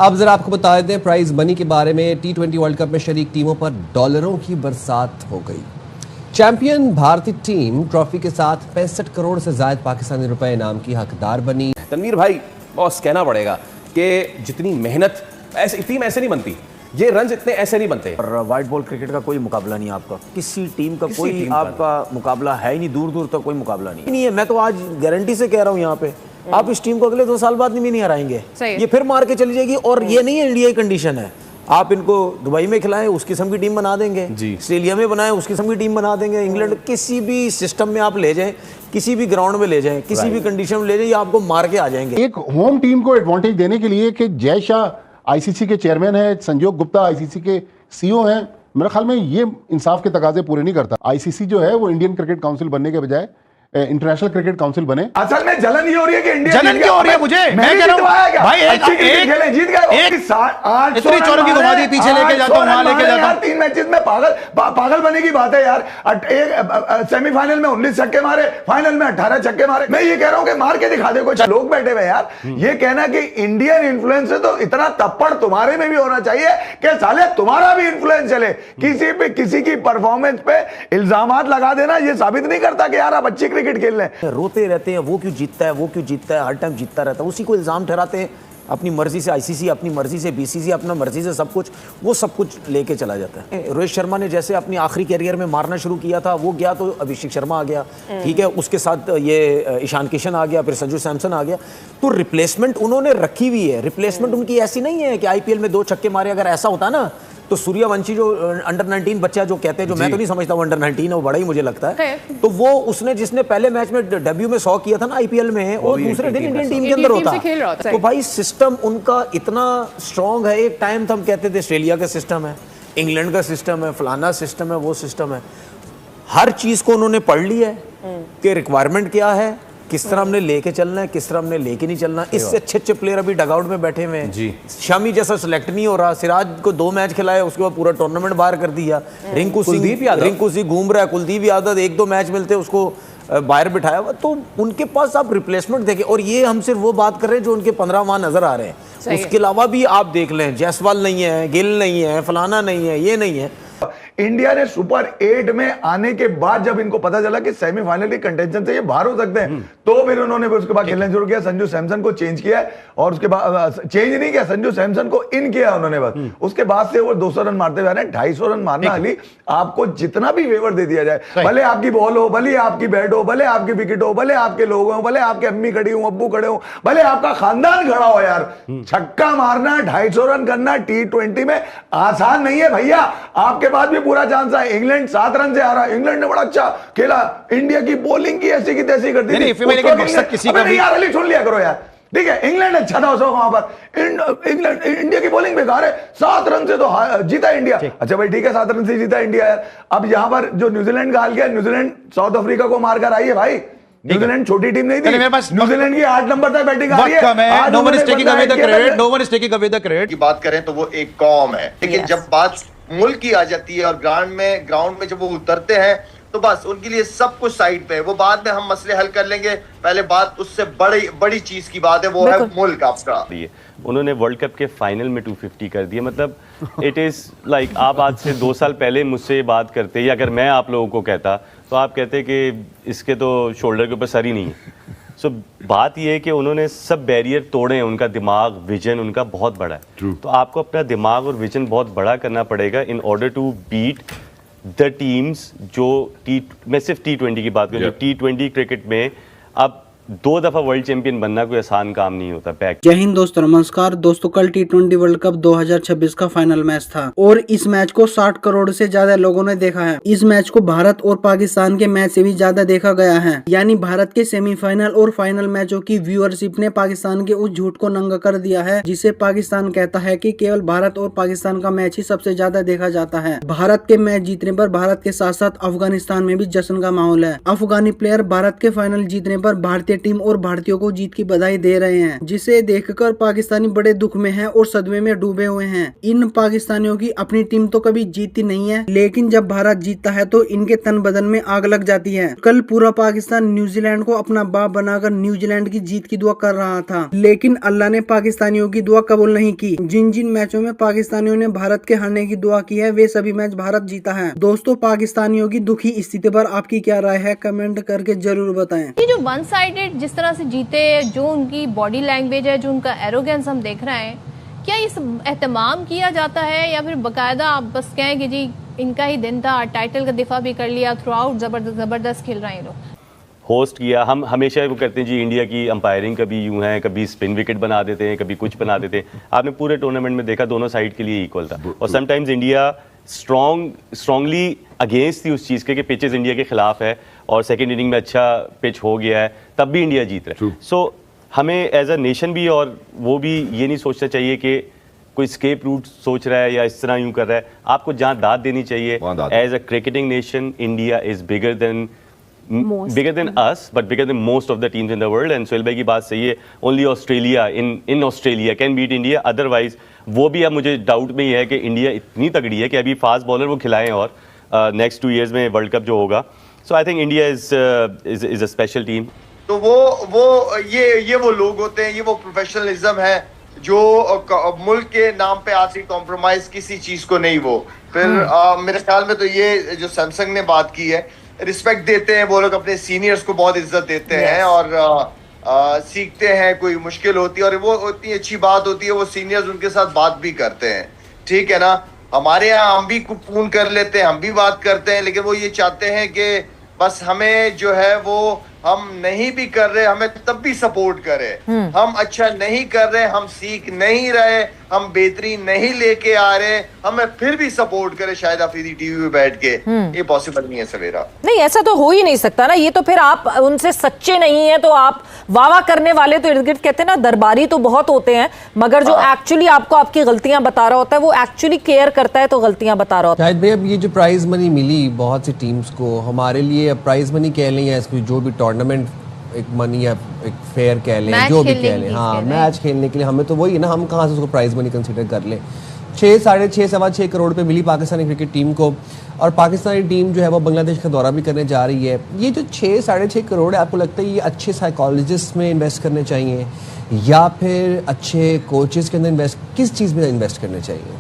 अब जरा आपको बता दें प्राइज मनी के बारे में। T20 वर्ल्ड कप में शरीक टीमों पर डॉलरों की बरसात हो गई। चैंपियन भारतीय टीम ट्रॉफी के साथ 65 करोड़ से ज्यादा पाकिस्तानी रुपए इनाम की हकदार बनी। तनवीर भाई, बॉस कहना पड़ेगा कि जितनी मेहनत टीम ऐसे नहीं बनती, ये रन इतने ऐसे नहीं बनते। और वाइट बॉल क्रिकेट का कोई मुकाबला नहीं आपका, किसी टीम का कोई आपका मुकाबला है ही नहीं, दूर दूर तक कोई मुकाबला नहीं है। मैं तो आज गारंटी से कह रहा हूँ यहाँ पे, आप इस टीम को अगले 2 साल बाद भी नहीं हराएंगे, ये फिर मार के चली जाएगी। और ये नहीं है इंडिया की कंडीशन है, आप इनको दुबई में खिलाएं उस किस्म की टीम बना देंगे, ऑस्ट्रेलिया में बनाएं उस किस्म की टीम बना देंगे, इंग्लैंड किसी भी सिस्टम में आप ले जाएं, किसी भी ग्राउंड में ले जाएं, किसी भी कंडीशन में ले जाएं, ये आपको मार के आ जाएंगे। एक होम टीम को एडवांटेज देने के लिए कि जय शाह आईसीसी के चेयरमैन है, संजोग गुप्ता आईसीसी के सीईओ हैं, मेरे ख्याल में ये इंसाफ के तकाजे पूरे नहीं करता। आईसीसी जो है वो इंडियन क्रिकेट काउंसिल बनने के बजाय इंटरनेशनल क्रिकेट काउंसिल बने। असल में जलन ये हो रही है कि इंडिया जलन क्यों हो रही है मुझे? मैं कह रहा हूं भाई एक जीत गए, इतनी चौरों की घुमा दी, पीछे लेके जाता हूं, वहां लेके जाता हूं। 3 मैचेस में पागल बने की बात है यार। एक सेमीफाइनल में 19 छक्के मारे, फाइनल में 18 छक्के मारे। मैं ये कह रहा हूं कि मार के दिखा दे कुछ लोग बैठे हुए यार। ये कहना कि इंडियन इन्फ्लुएंस है तो इतना तप्पड़ तुम्हारे में भी होना चाहिए कि साले तुम्हारा भी इन्फ्लुएंस चले। किसी की परफॉर्मेंस पे इल्जामात लगा देना ये साबित नहीं करता कि यार आप अच्छी क्रिकेट खेल रहे हैं। रोते रहते हैं वो क्यों जीतता है, वो क्यों जीतता है, हर टाइम जीतता रहता है, उसी को इल्जाम ठहराते हैं। अपनी मर्जी से आईसीसी, अपनी मर्जी से बीसीसी, अपना मर्जी से सब कुछ, वो सब कुछ लेके चला जाता है। रोहित शर्मा ने जैसे अपनी आखिरी कैरियर में मारना शुरू किया था, वो गया तो अभिषेक शर्मा आ गया, ठीक है, उसके साथ ये ईशान किशन आ गया, फिर संजू सैमसन आ गया। तो रिप्लेसमेंट उन्होंने रखी हुई है। रिप्लेसमेंट उनकी ऐसी नहीं है कि आईपीएल में 2 छक्के मारे। अगर ऐसा होता ना तो सूर्यवंशी जो अंडर 19 बच्चा जो कहते हैं, जो मैं तो नहीं समझता वो अंडर 19 है, वो बड़ा ही मुझे लगता है, तो वो उसने जिसने पहले मैच में डेब्यू में 100 किया था ना आईपीएल में, वो दूसरे दिन इंडियन टीम के अंदर होता। तो भाई सिस्टम उनका इतना स्ट्रांग है। एक टाइम था हम कहते थे ऑस्ट्रेलिया का सिस्टम है, इंग्लैंड का सिस्टम है, फलाना सिस्टम है, वो सिस्टम है। हर चीज को उन्होंने पढ़ लिया है कि रिक्वायरमेंट क्या है, किस तरह हमने लेके चलना है, किस तरह हमने लेके नहीं चलना। इससे अच्छे प्लेयर अभी डगआउट में बैठे हुए हैं। शामी जैसा सिलेक्ट नहीं हो रहा, सिराज को 2 मैच खिलाए, उसके बाद पूरा टूर्नामेंट बाहर कर दिया। रिंकू सिंह घूम रहा है, कुलदीप यादव 1-2 मैच मिलते उसको बाहर बिठाया हुआ। तो उनके पास आप रिप्लेसमेंट देखें। और ये हम सिर्फ वो बात कर रहे हैं जो उनके 15 वहां नजर आ रहे हैं, उसके अलावा भी आप देख लें, जायसवाल नहीं है, गिल नहीं है, फलाना नहीं है, ये नहीं है। इंडिया ने सुपर 8 में आने के बाद जब इनको पता चला कि सेमीफाइनल की कंटेंशन से ये बाहर हो सकते हैं, तो फिर उन्होंने उसके बाद खेलना शुरू किया। संजू सैमसन को चेंज किया और उसके बाद चेंज नहीं किया, संजू सैमसन को इन किया उन्होंने बस। उसके बाद से वो 200 रन मारते हुए 250 रन मारना अली आपको जितना भी फेवर दे दिया जाए, भले आपकी बॉल हो, भले आपकी बैट हो, भले आपकी विकेट हो, भले आपके लोग हो, भले आपके अम्मी खड़ी हो, अब्बू खड़े हो, भले आपका खानदान खड़ा हो, यार छक्का मारना 250 रन करना T20 में आसान नहीं है भैया। आपके पास भी पूरा चांस है। इंग्लैंड 7 रन से आ रहा है, इंग्लैंड ने बड़ा अच्छा खेला, इंडिया की बॉलिंग की ऐसी की तैसी कर दी। यार अली सुन लिया करो यार, ठीक है, इंग्लैंड अच्छा था वहां पर, इंग्लैंड इंडिया की बॉलिंग बेकार है। 7 रन से तो जीता इंडिया। अच्छा भाई ठीक है, 7 रन से जीता इंडिया यार। अब यहां पर जो न्यूजीलैंड का हाल किया, न्यूजीलैंड साउथ अफ्रीका को मारकर आई है भाई। न्यूजीलैंड छोटी टीम नहीं थी, न्यूजीलैंड की 8 नंबर तक बैटिंग आ रही है। No one is taking away the credit की बात करें तो वो एक कौम है, लेकिन जब बात मुल्क की आ जाती है और ग्राउंड में जब वो उतरते हैं तो बस उनके लिए सब कुछ साइड पे है। वो बाद में हम मसले हल कर लेंगे, पहले बात उससे बड़ी चीज की बात है, वो है मुल्क आपका। उन्होंने वर्ल्ड कप के फाइनल में 250 कर दिया। मतलब इट इज़ लाइक आप आज से 2 साल पहले मुझसे ये बात करते, या अगर मैं आप लोगों को कहता तो आप कहते कि इसके तो शोल्डर के ऊपर सर ही नहीं है। सो बात यह है कि उन्होंने सब बैरियर तोड़े हैं, उनका दिमाग, विजन उनका बहुत बड़ा है। तो आपको अपना दिमाग और विजन बहुत बड़ा करना पड़ेगा in order to beat the teams जो मैं सिर्फ T20 की बात करूँ, जो T20 क्रिकेट में अब 2 दफा वर्ल्ड चैंपियन बनना कोई आसान काम नहीं होता। जय हिंद दोस्तों, नमस्कार दोस्तों। कल T20 वर्ल्ड कप 2026 का फाइनल मैच था और इस मैच को 60 करोड़ से ज्यादा लोगों ने देखा है। इस मैच को भारत और पाकिस्तान के मैच से भी ज्यादा देखा गया है। यानी भारत के सेमीफाइनल और फाइनल मैचों की व्यूअरशिप ने पाकिस्तान के उस झूठ को नंगा कर दिया है जिसे पाकिस्तान कहता है कि केवल भारत और पाकिस्तान का मैच ही सबसे ज्यादा देखा जाता है। भारत के मैच जीतने पर भारत के साथ साथ अफगानिस्तान में भी जश्न का माहौल है। अफगानी प्लेयर भारत के फाइनल जीतने पर भारतीय भारतीय टीम और भारतीयों को जीत की बधाई दे रहे हैं, जिसे देखकर पाकिस्तानी बड़े दुख में हैं और सदमे में डूबे हुए हैं। इन पाकिस्तानियों की अपनी टीम तो कभी जीती नहीं है, लेकिन जब भारत जीतता है तो इनके तन बदन में आग लग जाती है। कल पूरा पाकिस्तान न्यूजीलैंड को अपना बाप बनाकर न्यूजीलैंड की जीत की दुआ कर रहा था, लेकिन अल्लाह ने पाकिस्तानियों की दुआ कबूल नहीं की। जिन जिन मैचों में पाकिस्तानियों ने भारत के हारने की दुआ की है, वे सभी मैच भारत जीता है। दोस्तों, पाकिस्तानियों की दुखी स्थिति पर आपकी क्या राय है, कमेंट करके जरूर बताएं। ये जो वन साइडेड जिस तरह से जीते, जो उनकी बॉडी लैंग्वेज है, जो उनका एरोगेंस हम देख रहे हैं, क्या इस एहतमाम किया जाता है या फिर बाकायदा आप बस कहें कि जी इनका ही दिन था, टाइटल का दिफा भी कर लिया, थ्रू आउट जबरदस्त खेल रहे हैं लोग, होस्ट किया। हम हमेशा वो करते हैं जी, इंडिया की अंपायरिंग कभी यूं है, कभी स्पिन विकेट बना देते हैं, कभी कुछ बना देते हैं। आपने पूरे टूर्नामेंट में देखा दोनों साइड के लिए इक्वल था, और समटाइम्स इंडिया स्ट्रांगली अगेंस्ट थी उस चीज़ के कि पिचेस इंडिया के खिलाफ है और सेकेंड इनिंग में अच्छा पिच हो गया है, तब भी इंडिया जीत रहा है। सो हमें एज अ नेशन भी और वो भी ये नहीं सोचना चाहिए कि कोई स्केप रूट सोच रहा है या इस तरह यूं कर रहा है। आपको जहाँ दाद देनी चाहिए, as a cricketing nation India is bigger than us, but bigger than most of the teams in the world. And Sohail भाई की बात सही है, only Australia in Australia can beat India, otherwise वो भी अब मुझे डाउट में ही है कि इंडिया इतनी तगड़ी है कि अभी फास्ट बॉलर वो खिलाएं और नेक्स्ट 2 years में वर्ल्ड कप जो होगा। So I think India is a special team. तो वो ये वो लोग होते हैं, ये वो प्रोफेशनलिज्म है जो मुल्क के नाम पे आज ही कॉम्प्रोमाइज किसी चीज को नहीं। वो फिर मेरे ख्याल में तो ये जो सैमसंग ने बात की है, रिस्पेक्ट देते हैं वो लोग, अपने सीनियर्स को बहुत इज्जत देते हैं और सीखते हैं, कोई मुश्किल होती है और वो इतनी अच्छी बात होती है, वो सीनियर्स उनके साथ बात भी करते हैं। ठीक है ना, हमारे यहाँ हम भी फोन कर लेते हैं, हम भी बात करते हैं, लेकिन वो ये चाहते हैं कि बस हमें जो है वो हम नहीं भी कर रहे, हमें तब भी सपोर्ट करे। हम अच्छा नहीं कर रहे, हम सीख नहीं रहे, हम बेहतरीन नहीं लेके आ रहे, हमें फिर भी सपोर्ट करे शायद अफरीदी टीवी पे बैठ के। ये पॉसिबल नहीं है सवेरा। नहीं, ऐसा तो हो ही नहीं सकता ना। ये तो फिर आप उनसे सच्चे नहीं है तो आप वाह करने वाले तो इर्द गिर्द कहते हैं ना, दरबारी तो बहुत होते हैं, मगर जो एक्चुअली आपको आपकी गलतियां बता रहा होता है, वो एक्चुअली केयर करता है तो गलतियां बता रहा होता है। शायद भाई अब ये जो प्राइज मनी मिली बहुत सी टीम्स को, हमारे लिए अब प्राइज मनी कह लें या इसको जो भी टूर्नामेंट एक मनी या एक फेयर कह लें, जो भी कह लें, हाँ मैच खेलने के लिए हमें तो वही है ना, हम कहाँ से उसको प्राइज मनी कंसीडर कर लें। 6, 6.5, 6.25 करोड़ पे मिली पाकिस्तानी क्रिकेट टीम को, और पाकिस्तानी टीम जो है वो बांग्लादेश का दौरा भी करने जा रही है। ये जो 6, 6.5 करोड़ है, आपको लगता है ये अच्छे साइकोलॉजिस्ट में इन्वेस्ट करने चाहिए या फिर अच्छे कोचेस के अंदर इन्वेस्ट, किस चीज़ में इन्वेस्ट करने चाहिए?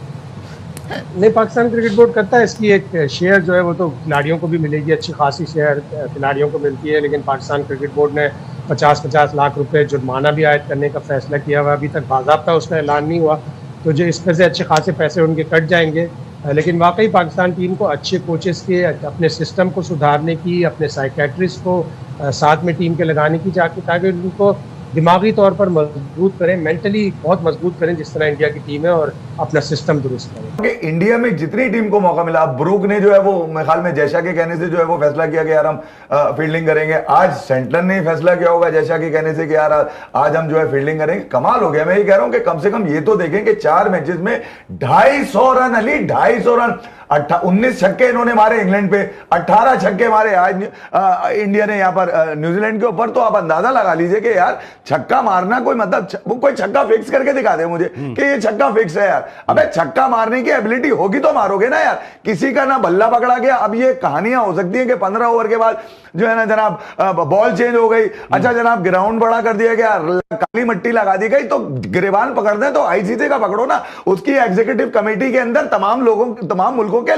नहीं, पाकिस्तान क्रिकेट बोर्ड करता है, इसकी एक शेयर जो है वो तो खिलाड़ियों को भी मिलेगी, अच्छी खासी शेयर खिलाड़ियों को मिलती है, लेकिन पाकिस्तान क्रिकेट बोर्ड ने 50-50 लाख रुपए जुर्माना भी आयद करने का फैसला किया हुआ। अभी तक बाज़ाब्ता उसका ऐलान नहीं हुआ, तो जो इसमें से अच्छे खासे पैसे उनके कट जाएंगे। लेकिन वाकई पाकिस्तान टीम को अच्छे कोचेस के, अपने सिस्टम को सुधारने की, अपने साइकेट्रिस्ट को साथ में टीम के लगाने की ताकि उनको दिमागी तौर पर मजबूत करें, मेंटली बहुत मजबूत करें, जिस तरह इंडिया की टीम है, और अपना सिस्टम दुरुस्त करें। इंडिया में जितनी टीम को मौका मिला, ब्रूक ने जो है वो मेरे ख्याल में जयशा के कहने से जो है वो फैसला किया कि यार हम फील्डिंग करेंगे। आज सेंटलर ने फैसला किया होगा जयशा के कहने से कि यार आज हम जो है फील्डिंग करेंगे। कमाल हो गया। मैं ये कह रहा हूं कि कम से कम ये तो देखें कि 4 मैचेस में 250 रन, अली 250 रन, 19 छक्के इन्होंने मारे इंग्लैंड पे, 18 छक्के मारे आज इंडिया ने यहाँ पर न्यूजीलैंड के ऊपर। तो आप अंदाजा लगा लीजिए कि यार छक्का मारना कोई मतलब, वो कोई छक्का फिक्स करके दिखा दे मुझे कि ये छक्का फिक्स है यार। अबे छक्का मारने की एबिलिटी होगी तो मारोगे ना यार, किसी का ना बल्ला पकड़ा गया। अब ये कहानियां हो सकती हैं कि 15 ओवर के बाद जो है ना जनाब बॉल चेंज हो गई, अच्छा जनाब ग्राउंड बड़ा कर दिया गया, काली मिट्टी लगा दी गई, तो गिरेबान पकड़ दें तो आईसीसी का पकड़ो ना, उसकी एग्जीक्यूटिव कमेटी के अंदर तमाम मुल्कों के